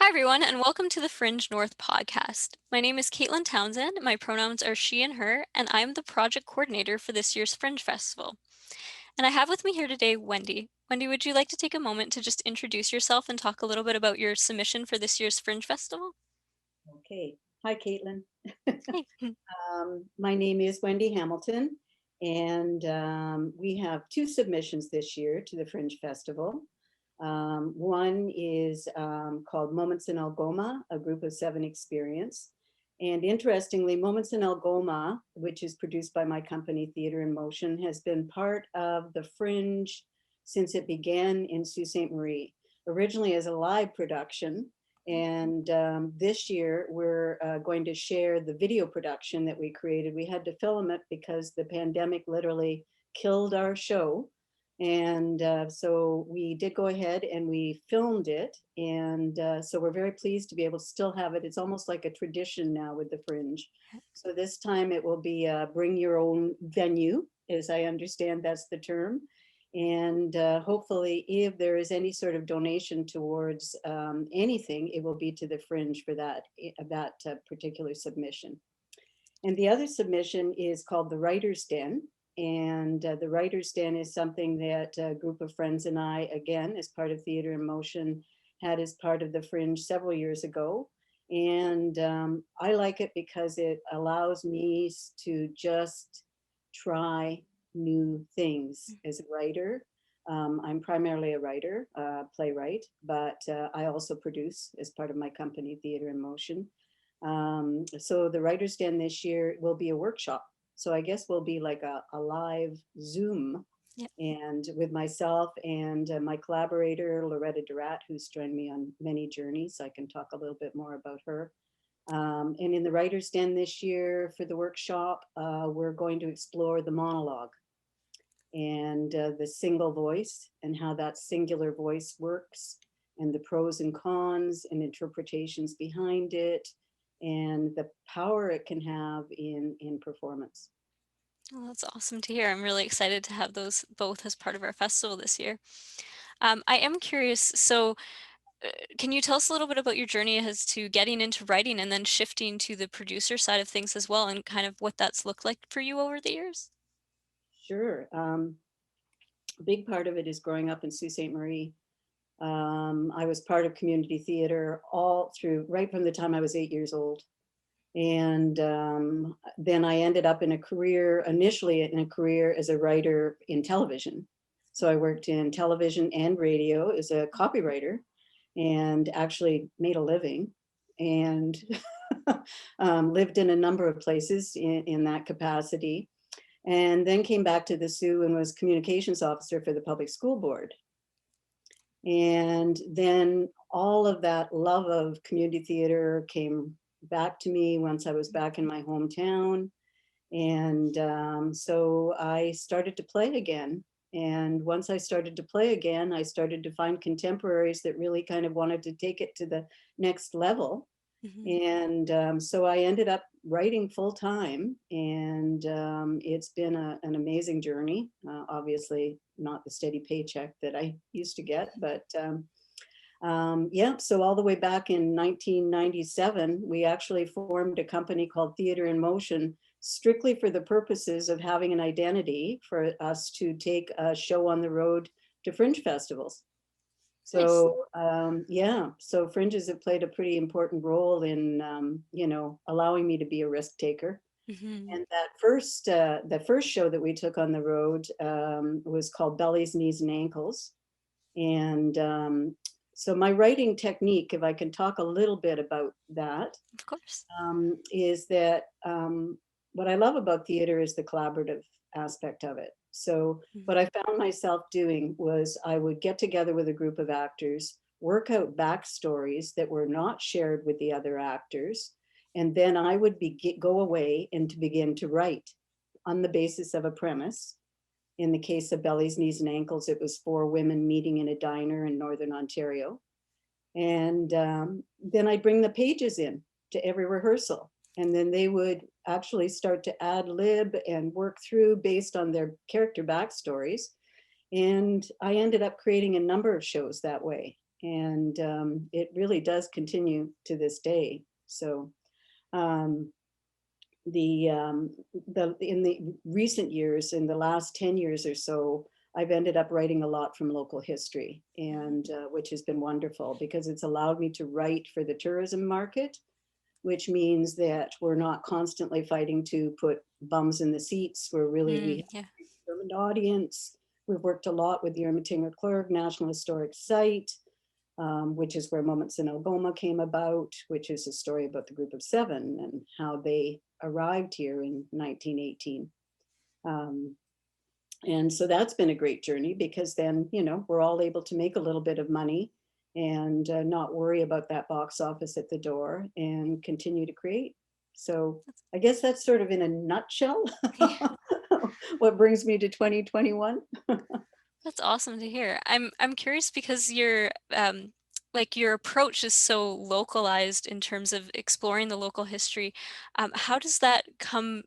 Hi, everyone, and welcome to the Fringe North podcast. My name is Caitlin Townsend. My pronouns are she and her, and I am the project coordinator for this year's Fringe Festival. And I have with me here today Wendy. Wendy, would you like to take a moment to just introduce yourself and talk a little bit about your submission for this year's Fringe Festival? Okay. Hi, Caitlin. Hey. My name is Wendy Hamilton, and we have two submissions this year to the Fringe Festival. One is called Moments in Algoma, a group of seven experience. And interestingly, Moments in Algoma, which is produced by my company, Theatre in Motion, has been part of the Fringe since it began in Sault Ste. Marie, originally as a live production. And this year, we're going to share the video production that we created. We had to film it because the pandemic literally killed our show. And so we did go ahead and we filmed it. And so we're very pleased to be able to still have it. It's almost like a tradition now with the Fringe. So this time it will be bring your own venue, as I understand that's the term. And hopefully, if there is any sort of donation towards anything, it will be to the Fringe for that particular submission. And the other submission is called the Writer's Den. And the Writer's Den is something that a group of friends and I, again, as part of Theatre in Motion, had as part of the Fringe several years ago. And I like it because it allows me to just try new things as a writer. I'm primarily a writer, playwright, but I also produce as part of my company, Theatre in Motion. So the Writer's Den this year will be a workshop. So I guess we'll be like a live Zoom, Yep. and with myself and my collaborator, Loretta Durat, who's joined me on many journeys. I can talk a little bit more about her. And in the Writer's Den this year for the workshop, we're going to explore the monologue and the single voice and how that singular voice works and the pros and cons and interpretations behind it and the power it can have in performance. Well, that's awesome to hear. I'm really excited to have those both as part of our festival this year. I am curious, so can you tell us a little bit about your journey as to getting into writing and then shifting to the producer side of things as well, and kind of what that's looked like for you over the years? Sure. A big part of it is growing up in Sault Ste. Marie. I was part of community theater all through, right from the time I was 8 years old. And then I ended up in a career, initially in a career as a writer in television. So I worked in television and radio as a copywriter and actually made a living and lived in a number of places in that capacity. And then came back to the Sioux and was communications officer for the public school board. And then all of that love of community theater came back to me once I was back in my hometown. And so I started to play again. And once I started to play again, I started to find contemporaries that really kind of wanted to take it to the next level. Mhm. And so I ended up writing full time, and it's been an amazing journey. Obviously, not the steady paycheck that I used to get, but yeah. So all the way back in 1997, we actually formed a company called Theatre in Motion, strictly for the purposes of having an identity for us to take a show on the road to fringe festivals. Nice. So yeah, so fringes have played a pretty important role in allowing me to be a risk taker. Mhm. And the first show that we took on the road was called Bellies, Knees, and Ankles. And so my writing technique, if I can talk a little bit about that, Of course. is that what I love about theater is the collaborative aspect of it. So Mhm. what I found myself doing was I would get together with a group of actors, work out backstories that were not shared with the other actors, and then I would go away and to begin to write on the basis of a premise. In the case of Bellies, Knees, and Ankles, it was four women meeting in a diner in Northern Ontario. And then I'd bring the pages in to every rehearsal. And then they would actually start to ad lib and work through based on their character backstories. And I ended up creating a number of shows that way. And it really does continue to this day. So um, the in the recent years, in the last 10 years or so, I've ended up writing a lot from local history, and which has been wonderful because it's allowed me to write for the tourism market, which means that we're not constantly fighting to put bums in the seats. We're really, we have Yeah. a determined audience. We've worked a lot with the Ermitinger Clerg National Historic Site, which is where Moments in Algoma came about, which is a story about the group of seven and how they arrived here in 1918. Um, and so that's been a great journey because then, you know, we're all able to make a little bit of money and not worry about that box office at the door and continue to create. So I guess that's sort of in a nutshell Yeah. what brings me to 2021. That's awesome to hear. I'm curious because your like your approach is so localized in terms of exploring the local history. How does that come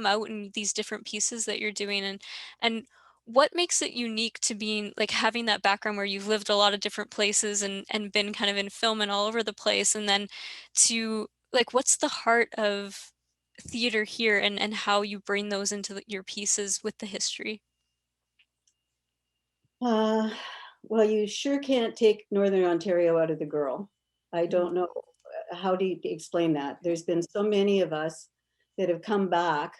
out in these different pieces that you're doing, and what makes it unique to being like having that background where you've lived a lot of different places and been kind of in film and all over the place, and then to like what's the heart of theater here and how you bring those into your pieces with the history? Uh, well, you sure can't take Northern Ontario out of the girl. I Mm. don't know how do you explain that. There's been so many of us that have come back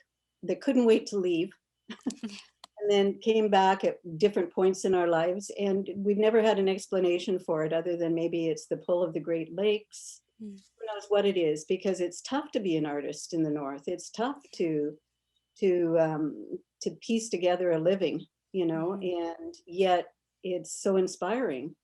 that couldn't wait to leave and then came back at different points in our lives. And we've never had an explanation for it other than maybe it's the pull of the Great Lakes. Mm. Who knows what it is, because it's tough to be an artist in the North. It's tough to piece together a living, you know, Mhm. and yet it's so inspiring.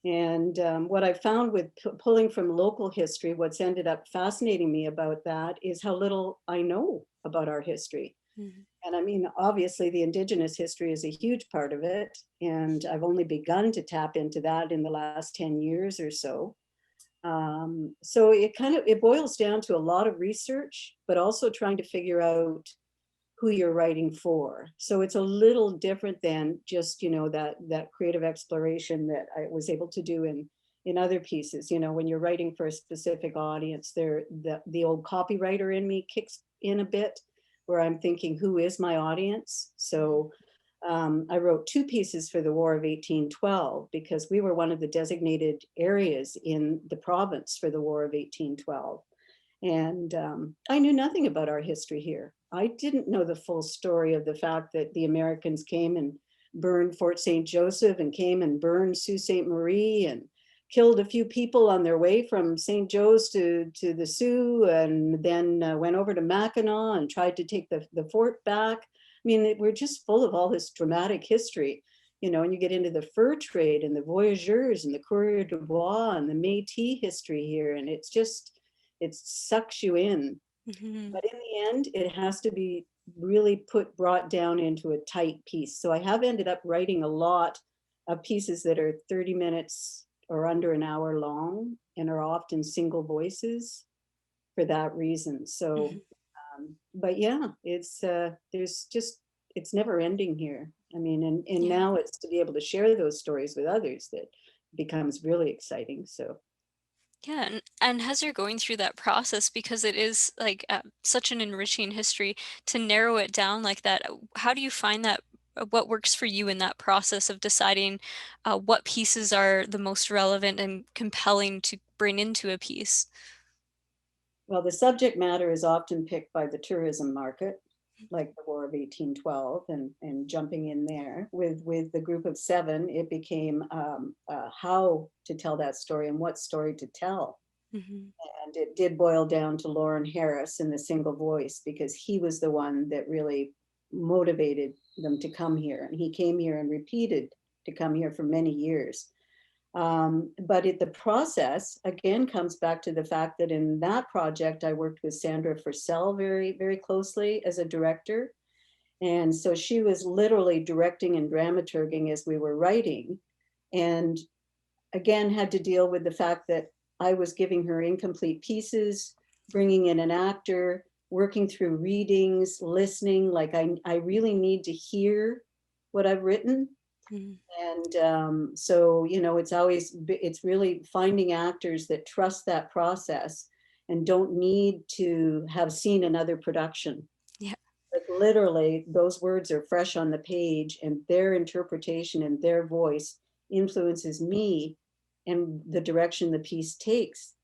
And what I found with pulling from local history, what's ended up fascinating me about that is how little I know about our history. Mhm. And I mean, obviously, the Indigenous history is a huge part of it. And I've only begun to tap into that in the last 10 years or so. So it kind of, it boils down to a lot of research, but also trying to figure out who you're writing for. So it's a little different than just, you know, that creative exploration that I was able to do in other pieces. You know, when you're writing for a specific audience, there the old copywriter in me kicks in a bit, where I'm thinking, who is my audience? Mhm. So I wrote two pieces for the War of 1812 because we were one of the designated areas in the province for the War of 1812. And I knew nothing about our history here. I didn't know the full story of the fact that the Americans came and burned Fort St. Joseph and came and burned Sault Ste. Marie and killed a few people on their way from St. Joe's to the Sioux, and then went over to Mackinac and tried to take the fort back. I mean, we're just full of all this dramatic history, you know, and you get into the fur trade and the voyageurs and the coureur de bois and the Métis history here, and it's just, it sucks you in. Mhm. But in the end, it has to be really brought down into a tight piece. So I have ended up writing a lot of pieces that are 30 minutes or under an hour long and are often single voices for that reason. So, Mhm. but yeah, it's, there's just, it's never ending here. I mean, and Yeah. now it's to be able to share those stories with others that becomes really exciting. So. Yeah, and as you're going through that process, because it is like such an enriching history, to narrow it down like that, how do you find that? What works for you in that process of deciding what pieces are the most relevant and compelling to bring into a piece? Well, the subject matter is often picked by the tourism market, like the War of 1812, and jumping in there. With the group of seven, it became how to tell that story and what story to tell. Mhm. And it did boil down to Lawren Harris in the single voice because he was the one that really motivated them to come here. And he came here and repeated to come here for many years. The process again comes back to the fact that in that project, I worked with Sandra Fursell very, very closely as a director. And so she was literally directing and dramaturging as we were writing. And again, had to deal with the fact that I was giving her incomplete pieces, bringing in an actor, working through readings, listening. Like I really need to hear what I've written. Mhm. And so, it's really finding actors that trust that process and don't need to have seen another production. Yeah. Like literally, those words are fresh on the page, and their interpretation and their voice influences me and the direction the piece takes.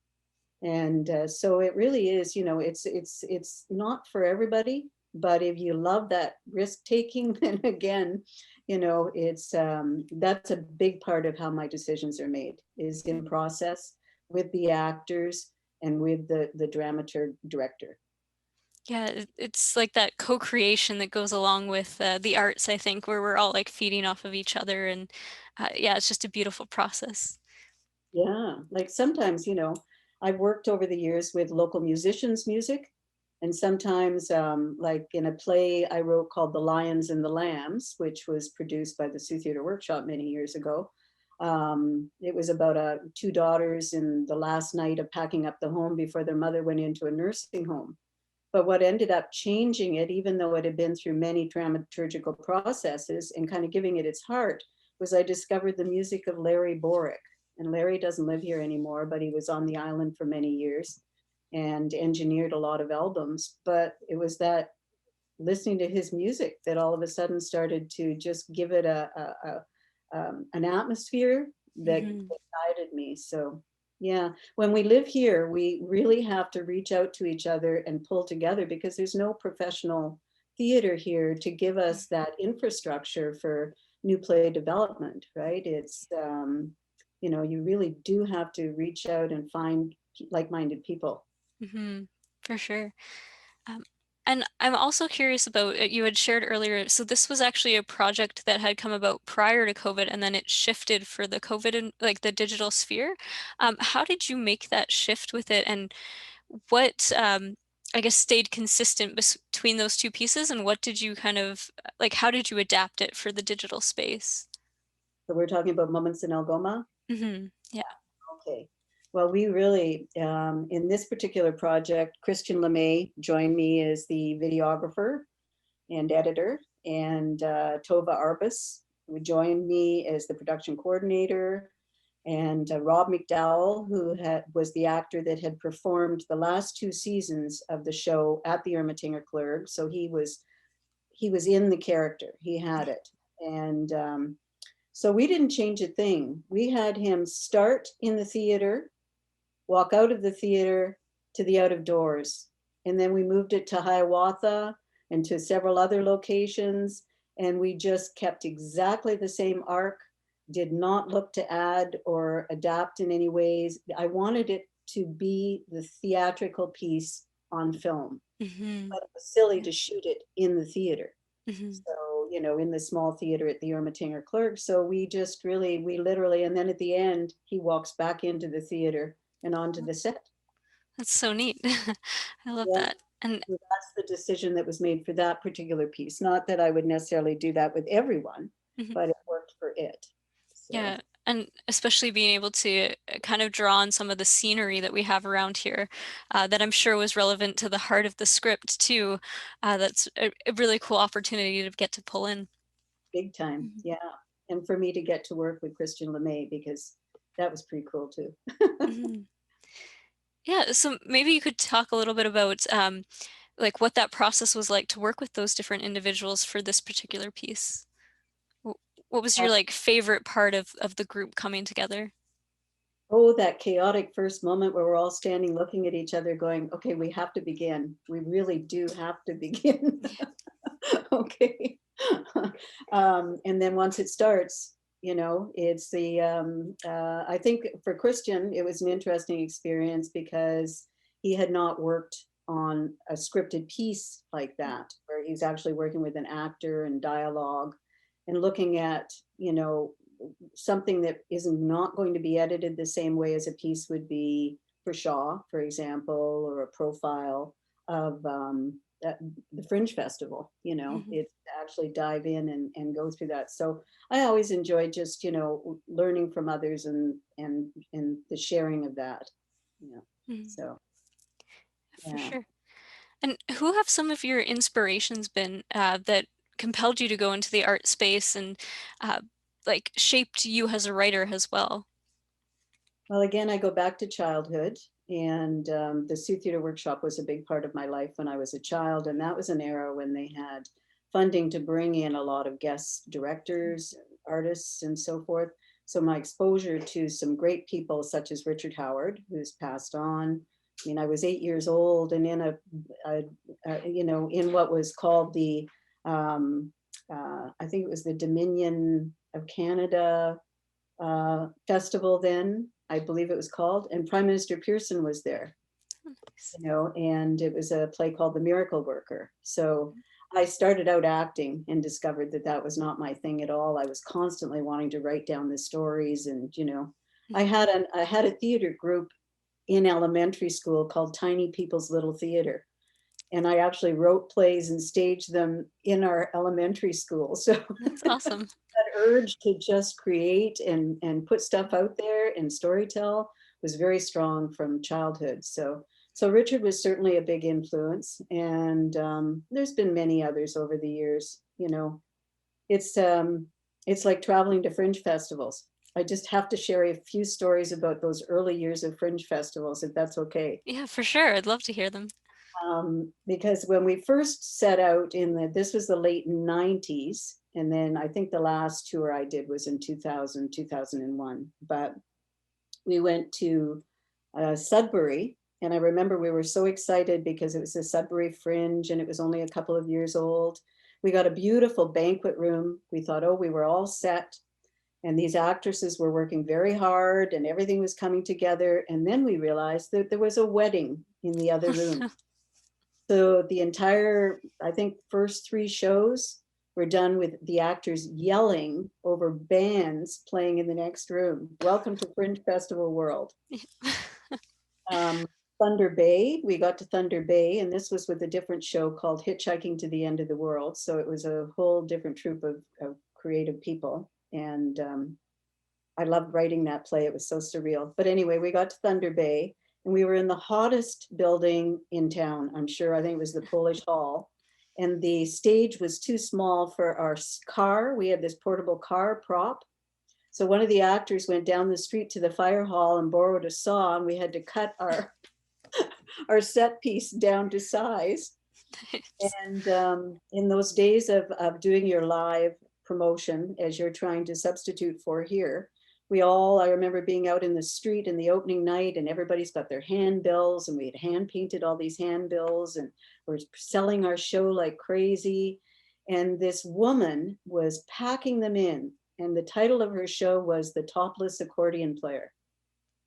And so it really is, it's not for everybody, but if you love that risk taking, then again, it's that's a big part of how my decisions are made, is in process with the actors and with the dramaturg director. Yeah, it's like that co-creation that goes along with the arts, I think, where we're all like feeding off of each other, and yeah, it's just a beautiful process. Yeah, like sometimes, I've worked over the years with local musicians' music. And sometimes, like in a play I wrote called The Lions and the Lambs, which was produced by the Sioux Theatre Workshop many years ago. It was about two daughters in the last night of packing up the home before their mother went into a nursing home. But what ended up changing it, even though it had been through many dramaturgical processes and kind of giving it its heart, was I discovered the music of Larry Borick. And Larry doesn't live here anymore, but he was on the island for many years and engineered a lot of albums. But it was that listening to his music that all of a sudden started to just give it an atmosphere Hmm. that guided me. So yeah, when we live here, we really have to reach out to each other and pull together, because there's no professional theater here to give us that infrastructure for new play development, right? It's you really do have to reach out and find like-minded people. Hmm. For sure. Um, and I'm also curious about, you had shared earlier, so this was actually a project that had come about prior to COVID, and then it shifted for the COVID and like the digital sphere. How did you make that shift with it, and what, I guess, stayed consistent between those two pieces, and what did you kind of like, how did you adapt it for the digital space? So we're talking about Moments in Algoma. Hmm. Yeah. Okay. Well, we really, in this particular project, Christian LeMay joined me as the videographer and editor, and Tova Arbus who joined me as the production coordinator, and Rob McDowell, who was the actor that had performed the last two seasons of the show at the Ermitinger Clerg. So he was in the character, he had it. And so we didn't change a thing. We had him start in the theater, walk out of the theater to the out of doors. And then we moved it to Hiawatha and to several other locations. And we just kept exactly the same arc, did not look to add or adapt in any ways. I wanted it to be the theatrical piece on film, Hmm. but it was silly Yeah. to shoot it in the theater. Hmm. So, in the small theater at the Ermitinger Clerk. So we literally, and then at the end, he walks back into the theater and onto the set. That's so neat. I love Yeah, that. And so that's the decision that was made for that particular piece. Not that I would necessarily do that with everyone, mhm. but it worked for it. So Yeah, and especially being able to kind of draw on some of the scenery that we have around here, that I'm sure was relevant to the heart of the script too. That's a really cool opportunity to get to pull in. big time, Mhm. yeah. And for me to get to work with Christian LeMay, because that was pretty cool too. Mhm. Yeah, so maybe you could talk a little bit about like what that process was like to work with those different individuals for this particular piece. Wh- What was your like favorite part of the group coming together? Oh, that chaotic first moment where we're all standing looking at each other going, okay, we have to begin. We really do have to begin. Okay. And then once it starts, it's I think for Christian, it was an interesting experience because he had not worked on a scripted piece like that, where he's actually working with an actor and dialogue and looking at, something that isn't not going to be edited the same way as a piece would be for Shaw, for example, or a profile of the Fringe Festival. Mhm. It's to actually dive in and go through that. So I always enjoy just learning from others and the sharing of that. You know, Mhm. so For yeah. sure. And who have some of your inspirations been that compelled you to go into the art space? And uh, like shaped you as a writer as well? Well, again, I go back to childhood, and the Sioux Theater Workshop was a big part of my life when I was a child, and that was an era when they had funding to bring in a lot of guest directors, artists, and so forth. So my exposure to some great people, such as Richard Howard, who's passed on. I mean, I was 8 years old, and in in what was called the, um, I think it was the Dominion of Canada festival then, I believe it was called, and Prime Minister Pearson was there, Nice. and it was a play called The Miracle Worker. So I started out acting and discovered that that was not my thing at all. I was constantly wanting to write down the stories, and I had a theater group in elementary school called Tiny People's Little Theater, and I actually wrote plays and staged them in our elementary school. So That's awesome. that urge to just create and put stuff out there and storytell was very strong from childhood. So Richard was certainly a big influence, and there's been many others over the years. It's it's like traveling to fringe festivals. I just have to share a few stories about those early years of fringe festivals, if that's okay. Yeah, for sure. I'd love to hear them. Because when we first set out this was the late 90s, and then I think the last tour I did was in 2000, 2001. But we went to Sudbury, and I remember we were so excited because it was the Sudbury Fringe, and it was only a couple of years old. We got a beautiful banquet room. We thought, oh, we were all set. And these actresses were working very hard, and everything was coming together. And then we realized that there was a wedding in the other room. So the entire, I think, first three shows were done with the actors yelling over bands playing in the next room. Welcome to Fringe Festival World. Um, Thunder Bay, we got to Thunder Bay, and this was with a different show called Hitchhiking to the End of the World. So it was a whole different troupe of creative people. And I loved writing that play. It was so surreal. But anyway, we got to Thunder Bay, and we were in the hottest building in town. I'm sure, I think it was the Polish Hall. And the stage was too small for our car. We had this portable car prop. So one of the actors went down the street to the fire hall and borrowed a saw, and we had to cut our set piece down to size. And in those days of doing your live promotion, as you're trying to substitute for here, I remember being out in the street in the opening night, and everybody's got their handbills, and we had hand painted all these handbills, and we're selling our show like crazy. And this woman was packing them in, and the title of her show was The Topless Accordion Player.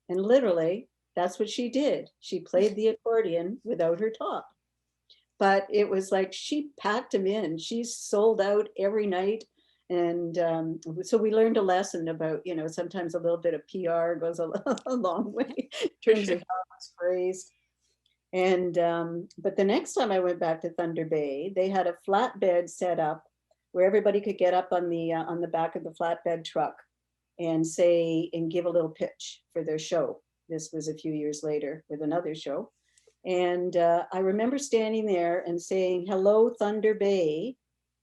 And literally, that's what she did. She played the accordion without her top. But it was like she packed them in. She sold out every night. And so we learned a lesson about, sometimes a little bit of PR goes a long way in terms of how it's phrased. And but the next time I went back to Thunder Bay, they had a flatbed set up where everybody could get up on the back of the flatbed truck and give a little pitch for their show. This was a few years later with another show. And I remember standing there and saying, "Hello, Thunder Bay."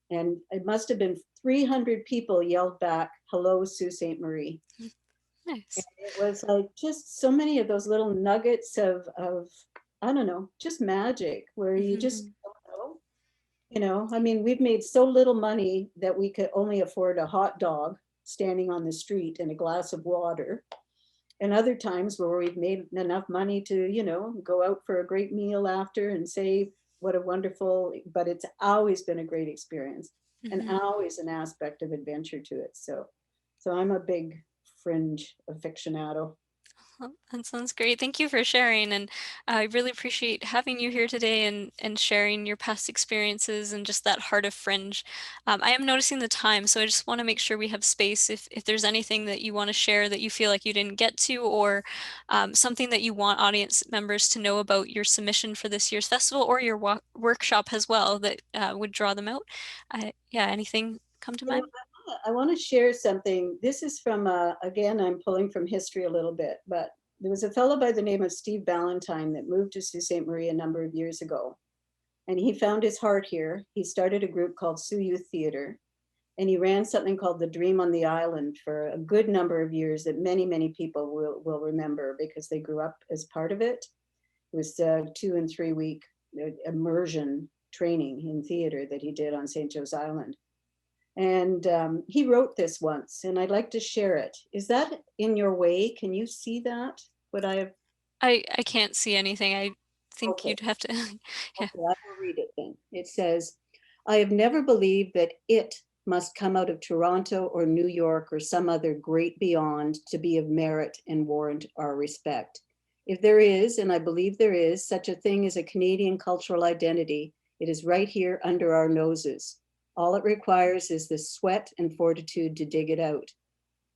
And it must have been 300 people yelled back, "Hello, Sault Ste. Marie." Nice. And it was like just so many of those little nuggets of I don't know, just magic where you just don't know. I mean, we've made so little money that we could only afford a hot dog standing on the street and a glass of water. And other times where we've made enough money to, go out for a great meal after and say, what a wonderful, but it's always been a great experience and Mm-hmm. always an aspect of adventure to it. So I'm a big fringe aficionado. Well, that sounds great. Thank you for sharing, and I really appreciate having you here today and sharing your past experiences and just that heart of Fringe. I am noticing the time, so I just want to make sure we have space. If there's anything that you want to share that you feel like you didn't get to, or something that you want audience members to know about your submission for this year's festival or your workshop as well, that would draw them out. Yeah, anything come to You know, mind? I want to share something. This is from, again, I'm pulling from history a little bit, but there was a fellow by the name of Steve Ballantyne that moved to Sault Ste. Marie a number of years ago. And he found his heart here. He started a group called Sioux Youth Theater. And he ran something called the Dream on the Island for a good number of years that many, many people will remember because they grew up as part of it. It was a 2 and 3 week immersion training in theater that he did on St. Joe's Island. And he wrote this once, and I'd like to share it. Is that in your way? Can you see that? What I have? I can't see anything. I think Okay, you'd have to yeah. okay, I will read it then. It says, I have never believed that it must come out of Toronto or New York or some other great beyond to be of merit and warrant our respect. If there is, and I believe there is, such a thing as a Canadian cultural identity, it is right here under our noses. All it requires is the sweat and fortitude to dig it out.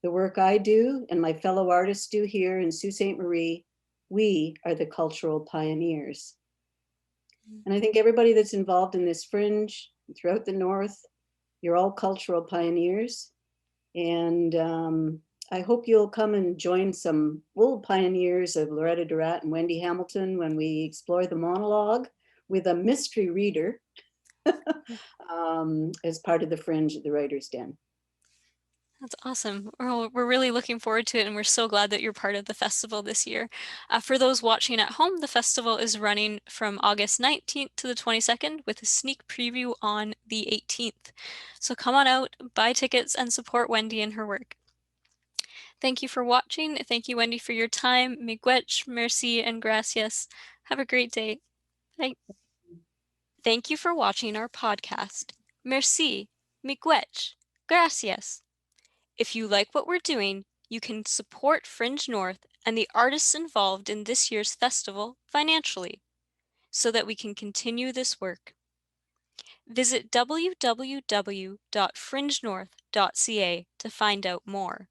The work I do and my fellow artists do here in Sault Ste. Marie, we are the cultural pioneers. And I think everybody that's involved in this fringe throughout the North, you're all cultural pioneers. And I hope you'll come and join some old pioneers of Loretta Durant and Wendy Hamilton when we explore the monologue with a mystery reader as part of the Fringe at the Writer's Den. That's awesome. We're really looking forward to it, and we're so glad that you're part of the festival this year. For those watching at home, the festival is running from August 19th to the 22nd with a sneak preview on the 18th. So come on out, buy tickets, and support Wendy and her work. Thank you for watching. Thank you, Wendy, for your time. Miigwech, merci, and gracias. Have a great day. Bye. Thank you for watching our podcast. Merci, miigwech, gracias. If you like what we're doing, you can support Fringe North and the artists involved in this year's festival financially so that we can continue this work. Visit www.fringenorth.ca to find out more.